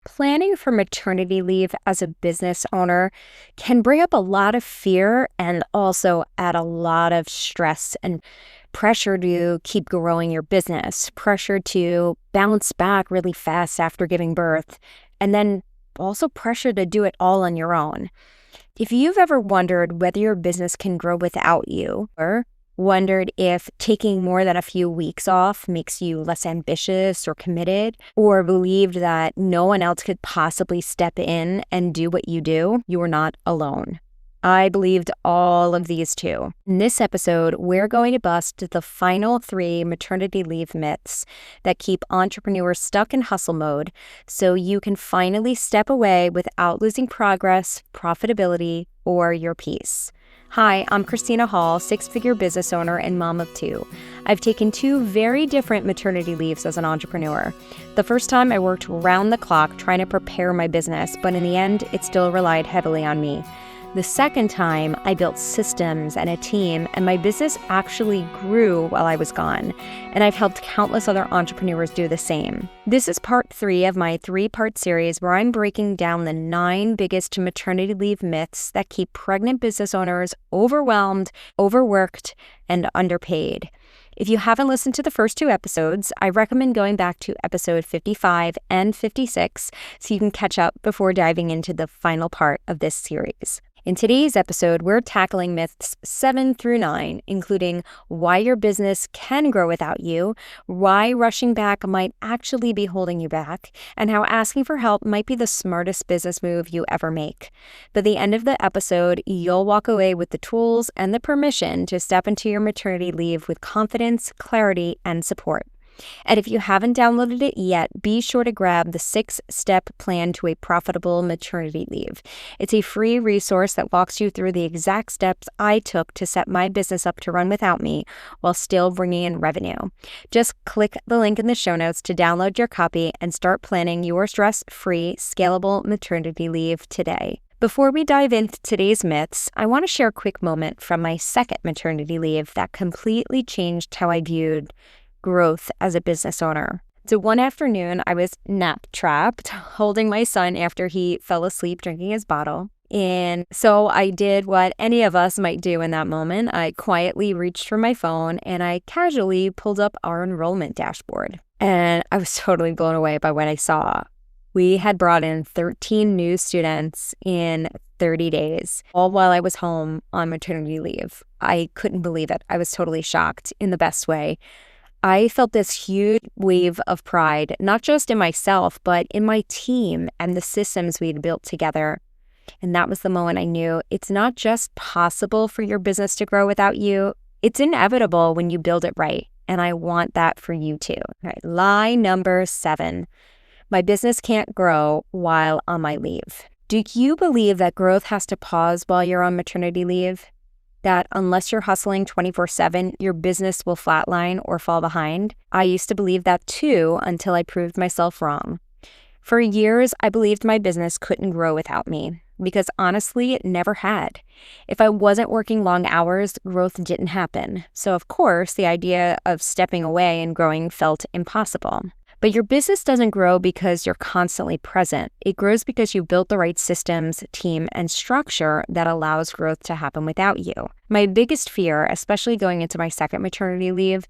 Planning for maternity leave as a business owner can bring up a lot of fear and also add a lot of stress and pressure to keep growing your business, pressure to bounce back really fast after giving birth, and then also pressure to do it all on your own. If you've ever wondered whether your business can grow without you, or wondered if taking more than a few weeks off makes you less ambitious or committed, or believed that no one else could possibly step in and do what you do, you are not alone. I believed all of these too. In this episode, we're going to bust the final 3 maternity leave myths that keep entrepreneurs stuck in hustle mode so you can finally step away without losing progress, profitability, or your peace. Hi, I'm Christina Hall, 6-figure business owner and mom of 2. I've taken 2 very different maternity leaves as an entrepreneur. The first time I worked round the clock trying to prepare my business, but in the end, it still relied heavily on me. The second time, I built systems and a team, and my business actually grew while I was gone. And I've helped countless other entrepreneurs do the same. This is part 3 of my 3-part series where I'm breaking down the 9 biggest maternity leave myths that keep pregnant business owners overwhelmed, overworked, and underpaid. If you haven't listened to the first 2 episodes, I recommend going back to episode 55 and 56 so you can catch up before diving into the final part of this series. In today's episode, we're tackling myths 7 through 9, including why your business can grow without you, why rushing back might actually be holding you back, and how asking for help might be the smartest business move you ever make. By the end of the episode, you'll walk away with the tools and the permission to step into your maternity leave with confidence, clarity, and support. And if you haven't downloaded it yet, be sure to grab the 6-step plan to a profitable maternity leave. It's a free resource that walks you through the exact steps I took to set my business up to run without me while still bringing in revenue. Just click the link in the show notes to download your copy and start planning your stress-free, scalable maternity leave today. Before we dive into today's myths, I want to share a quick moment from my second maternity leave that completely changed how I viewed growth as a business owner. So one afternoon, I was nap-trapped, holding my son after he fell asleep drinking his bottle. And so I did what any of us might do in that moment. I quietly reached for my phone and I casually pulled up our enrollment dashboard. And I was totally blown away by what I saw. We had brought in 13 new students in 30 days, all while I was home on maternity leave. I couldn't believe it. I was totally shocked in the best way. I felt this huge wave of pride, not just in myself, but in my team and the systems we'd built together. And that was the moment I knew it's not just possible for your business to grow without you. It's inevitable when you build it right. And I want that for you too. All right, lie number 7. My business can't grow while on my leave. Do you believe that growth has to pause while you're on maternity leave? That unless you're hustling 24/7, your business will flatline or fall behind? I used to believe that too until I proved myself wrong. For years, I believed my business couldn't grow without me because honestly, it never had. If I wasn't working long hours, growth didn't happen. So of course, the idea of stepping away and growing felt impossible. But your business doesn't grow because you're constantly present. It grows because you built the right systems, team, and structure that allows growth to happen without you. My biggest fear, especially going into my second maternity leave,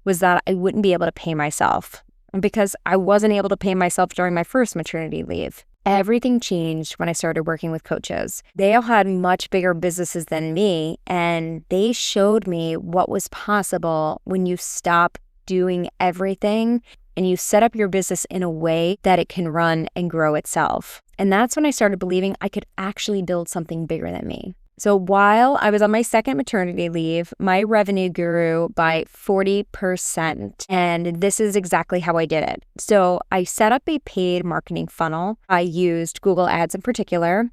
was that I wouldn't be able to pay myself because I wasn't able to pay myself during my first maternity leave. Everything changed when I started working with coaches. They all had much bigger businesses than me, and they showed me what was possible when you stop doing everything and you set up your business in a way that it can run and grow itself. And that's when I started believing I could actually build something bigger than me. So while I was on my second maternity leave, my revenue grew by 40%. And this is exactly how I did it. So I set up a paid marketing funnel. I used Google Ads in particular.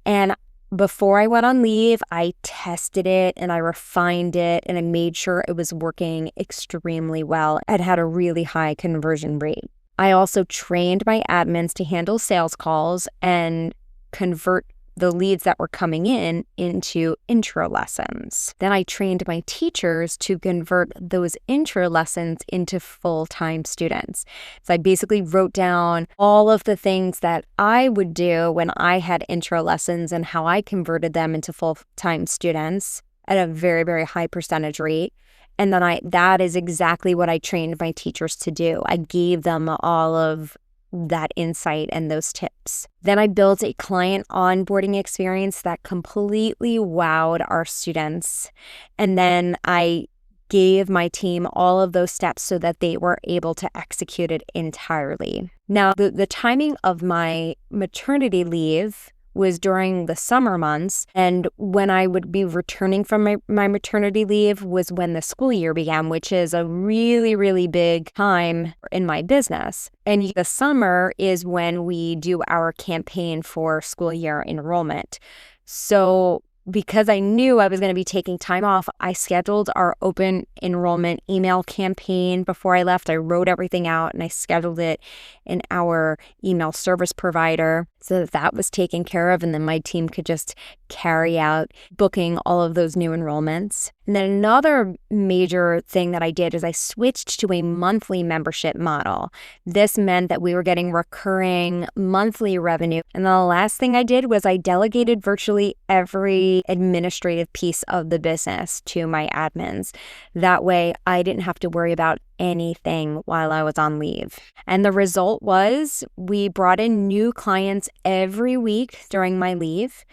And before I went on leave, I tested it and I refined it and I made sure it was working extremely well. It had a really high conversion rate. I also trained my admins to handle sales calls and convert the leads that were coming in into intro lessons. Then I trained my teachers to convert those intro lessons into full-time students. So I basically wrote down all of the things that I would do when I had intro lessons and how I converted them into full-time students at a very, very high percentage rate. And then that is exactly what I trained my teachers to do. I gave them all of that insight and those tips. Then I built a client onboarding experience that completely wowed our students. And then I gave my team all of those steps so that they were able to execute it entirely. Now, the timing of my maternity leave was during the summer months, and when I would be returning from my maternity leave was when the school year began, which is a really, really big time in my business. And the summer is when we do our campaign for school year enrollment. So because I knew I was going to be taking time off, I scheduled our open enrollment email campaign before I left. I wrote everything out and I scheduled it in our email service provider so that was taken care of. And then my team could just carry out booking all of those new enrollments. And then another major thing that I did is I switched to a monthly membership model. This meant that we were getting recurring monthly revenue. And the last thing I did was I delegated virtually every administrative piece of the business to my admins. That way I didn't have to worry about anything while I was on leave. And the result was we brought in new clients every week during my leave.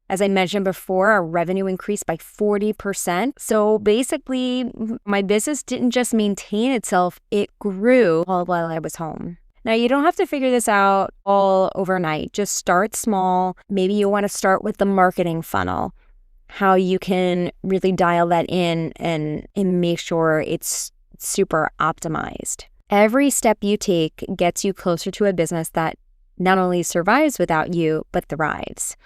As I mentioned before, our revenue increased by 40%. So basically, my business didn't just maintain itself, it grew all while I was home. Now, you don't have to figure this out all overnight. Just start small. Maybe you want to start with the marketing funnel, how you can really dial that in and make sure it's super optimized. Every step you take gets you closer to a business that not only survives without you, but thrives.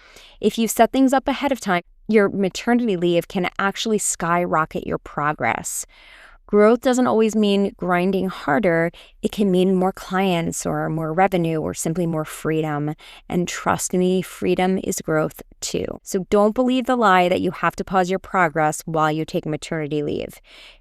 If you set things up ahead of time, your maternity leave can actually skyrocket your progress. Growth doesn't always mean grinding harder. It can mean more clients or more revenue or simply more freedom. And trust me, freedom is growth too. So don't believe the lie that you have to pause your progress while you take maternity leave.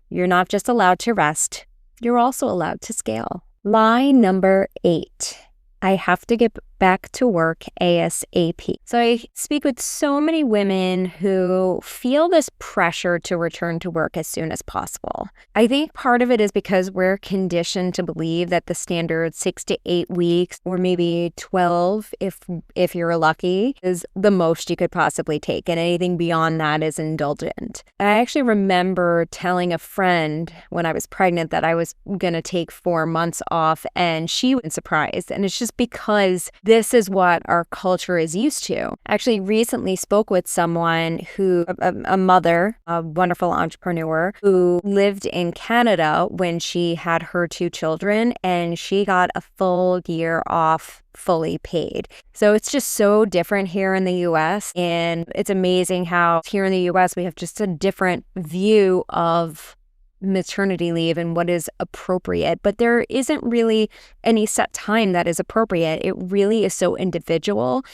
You're not just allowed to rest, you're also allowed to scale. Lie number 8. I have to get back to work ASAP. So I speak with so many women who feel this pressure to return to work as soon as possible. I think part of it is because we're conditioned to believe that the standard 6 to 8 weeks, or maybe 12 if you're lucky, is the most you could possibly take, and anything beyond that is indulgent. I actually remember telling a friend when I was pregnant that I was going to take 4 months off, and she was surprised. And it's just because this is what our culture is used to. I actually recently spoke with someone who, a mother, a wonderful entrepreneur, who lived in Canada when she had her 2 children, and she got a full year off fully paid. So it's just so different here in the US. And it's amazing how here in the US we have just a different view of maternity leave and what is appropriate, but there isn't really any set time that is appropriate. It really is so individual.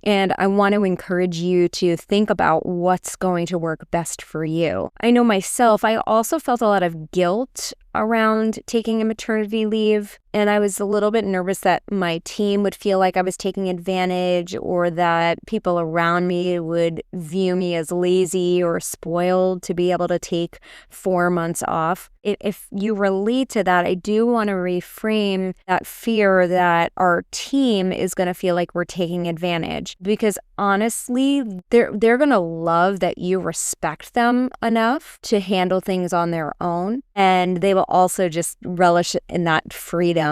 And I want to encourage you to think about what's going to work best for you. I know myself, I also felt a lot of guilt around taking a maternity leave. And I was a little bit nervous that my team would feel like I was taking advantage, or that people around me would view me as lazy or spoiled to be able to take 4 months off. If you relate to that, I do want to reframe that fear that our team is going to feel like we're taking advantage, because honestly, they're going to love that you respect them enough to handle things on their own, and they will also just relish in that freedom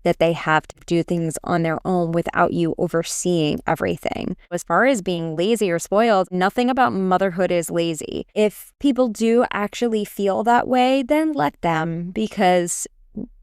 that they have to do things on their own without you overseeing everything. As far as being lazy or spoiled, nothing about motherhood is lazy. If people do actually feel that way, then let them, because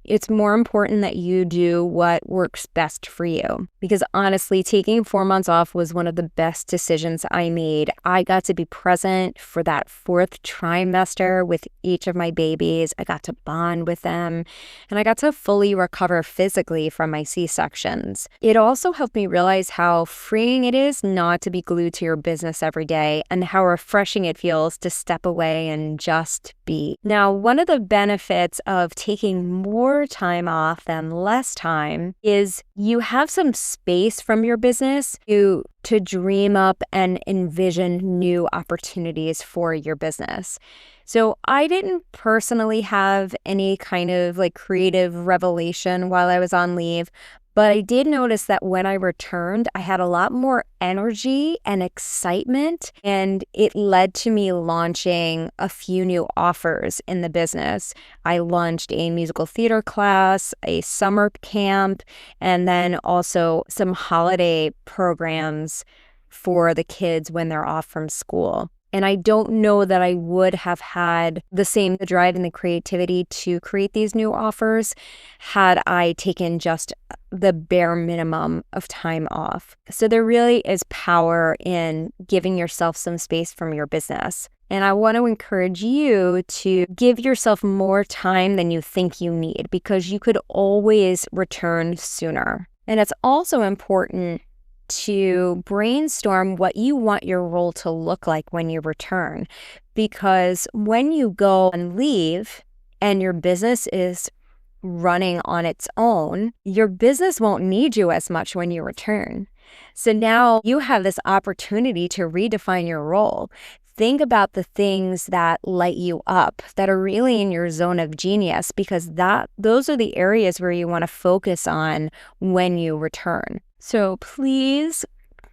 It's more important that you do what works best for you. Because honestly, taking 4 months off was one of the best decisions I made. I got to be present for that 4th trimester with each of my babies. I got to bond with them, and I got to fully recover physically from my C-sections. It also helped me realize how freeing it is not to be glued to your business every day, and how refreshing it feels to step away and just be. Now, one of the benefits of taking more time off than less time is you have some space from your business to dream up and envision new opportunities for your business. So I didn't personally have any kind of creative revelation while I was on leave, but I did notice that when I returned, I had a lot more energy and excitement, and it led to me launching a few new offers in the business. I launched a musical theater class, a summer camp, and then also some holiday programs for the kids when they're off from school. And I don't know that I would have had the same drive and the creativity to create these new offers had I taken just the bare minimum of time off. So there really is power in giving yourself some space from your business. And I want to encourage you to give yourself more time than you think you need, because you could always return sooner. And it's also important to brainstorm what you want your role to look like when you return. Because when you go on leave and your business is running on its own, your business won't need you as much when you return. So now you have this opportunity to redefine your role. Think about the things that light you up, that are really in your zone of genius, because those are the areas where you want to focus on when you return. So please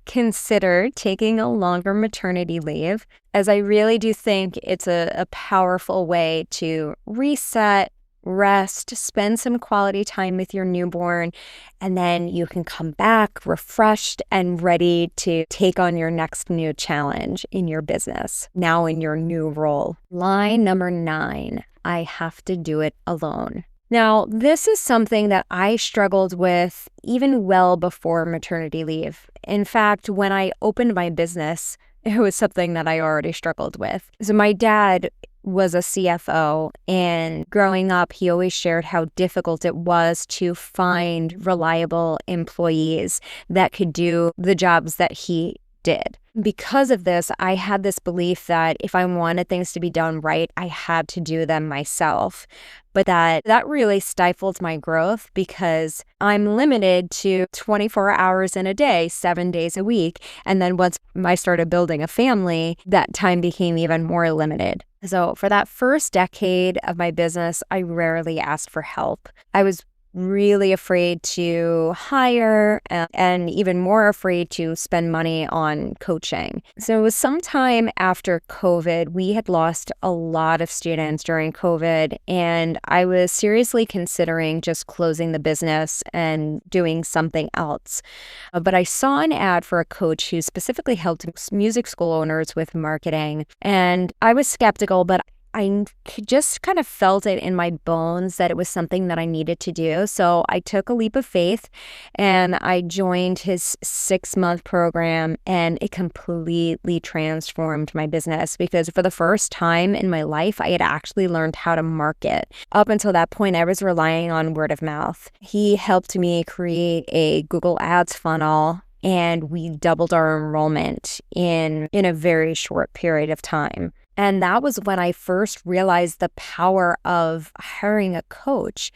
consider taking a longer maternity leave, as I really do think it's a powerful way to reset, rest, spend some quality time with your newborn, and then you can come back refreshed and ready to take on your next new challenge in your business, now in your new role. Line number 9, I have to do it alone. Now, this is something that I struggled with even well before maternity leave. In fact, when I opened my business, it was something that I already struggled with. So my dad was a CFO, and growing up, he always shared how difficult it was to find reliable employees that could do the jobs that he did. Because of this, I had this belief that if I wanted things to be done right, I had to do them myself. But that really stifled my growth, because I'm limited to 24 hours in a day, 7 days a week. And then once I started building a family, that time became even more limited. So for that first decade of my business, I rarely asked for help. I was really afraid to hire and even more afraid to spend money on coaching. So it was sometime after COVID. We had lost a lot of students during COVID, and I was seriously considering just closing the business and doing something else. But I saw an ad for a coach who specifically helped music school owners with marketing, and I was skeptical, but I just kind of felt it in my bones that it was something that I needed to do. So I took a leap of faith and I joined his 6-month program, and it completely transformed my business, because for the first time in my life, I had actually learned how to market. Up until that point, I was relying on word of mouth. He helped me create a Google Ads funnel, and we doubled our enrollment in a very short period of time. And that was when I first realized the power of hiring a coach.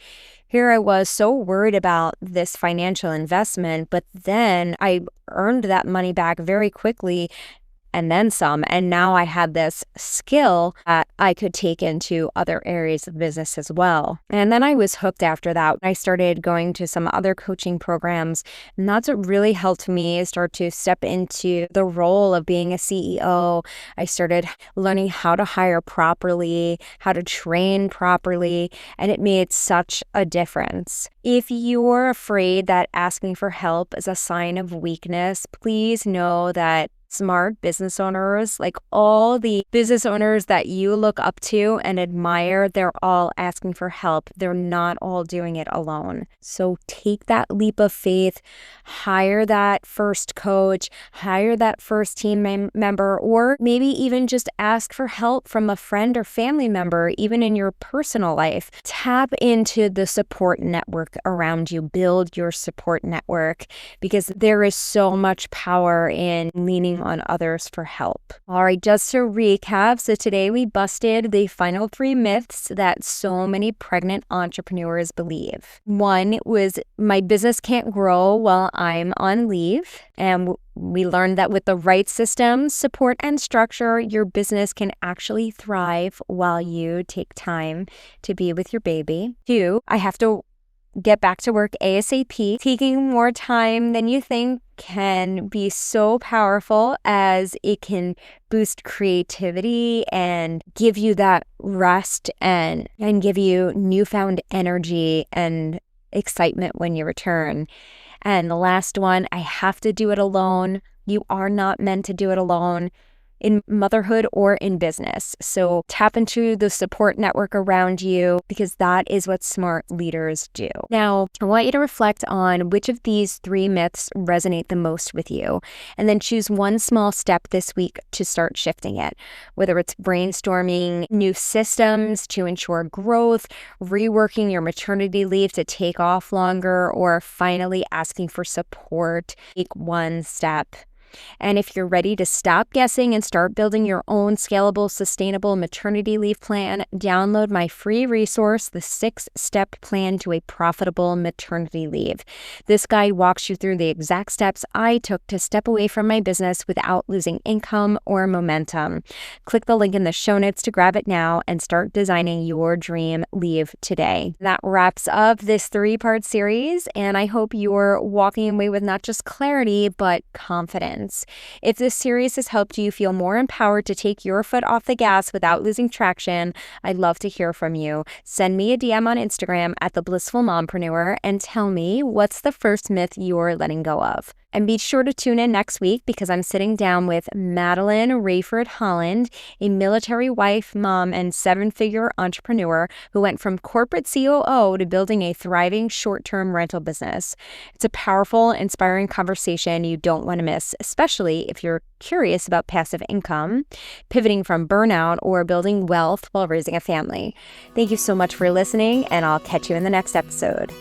Here I was so worried about this financial investment, but then I earned that money back very quickly, and then some. And now I had this skill that I could take into other areas of business as well. And then I was hooked after that. I started going to some other coaching programs, and that's what really helped me start to step into the role of being a CEO. I started learning how to hire properly, how to train properly, and it made such a difference. If you're afraid that asking for help is a sign of weakness, please know that smart business owners, like all the business owners that you look up to and admire, they're all asking for help. They're not all doing it alone. So take that leap of faith, hire that first coach, hire that first team member, or maybe even just ask for help from a friend or family member, even in your personal life. Tap into the support network around you. Build your support network because there is so much power in leaning on others for help. All right, just to recap, so today we busted the final 3 myths that so many pregnant entrepreneurs believe. One was, my business can't grow while I'm on leave. And we learned that with the right systems, support, and structure, your business can actually thrive while you take time to be with your baby. 2, I have to get back to work ASAP. Taking more time than you think can be so powerful, as it can boost creativity and give you that rest and give you newfound energy and excitement when you return. And the last one, I have to do it alone. You are not meant to do it alone in motherhood or in business. So tap into the support network around you because that is what smart leaders do. Now, I want you to reflect on which of these 3 myths resonate the most with you, and then choose one small step this week to start shifting it, whether it's brainstorming new systems to ensure growth, reworking your maternity leave to take off longer, or finally asking for support. Take one step. And if you're ready to stop guessing and start building your own scalable, sustainable maternity leave plan, download my free resource, the 6-Step Plan to a Profitable Maternity Leave. This guide walks you through the exact steps I took to step away from my business without losing income or momentum. Click the link in the show notes to grab it now and start designing your dream leave today. That wraps up this 3-part series, and I hope you're walking away with not just clarity, but confidence. If this series has helped you feel more empowered to take your foot off the gas without losing traction, I'd love to hear from you. Send me a DM on Instagram at the Blissful Mompreneur and tell me what's the first myth you're letting go of. And be sure to tune in next week because I'm sitting down with Madeline Rayford Holland, a military wife, mom, and 7-figure entrepreneur who went from corporate COO to building a thriving short-term rental business. It's a powerful, inspiring conversation you don't want to miss, especially if you're curious about passive income, pivoting from burnout, or building wealth while raising a family. Thank you so much for listening, and I'll catch you in the next episode.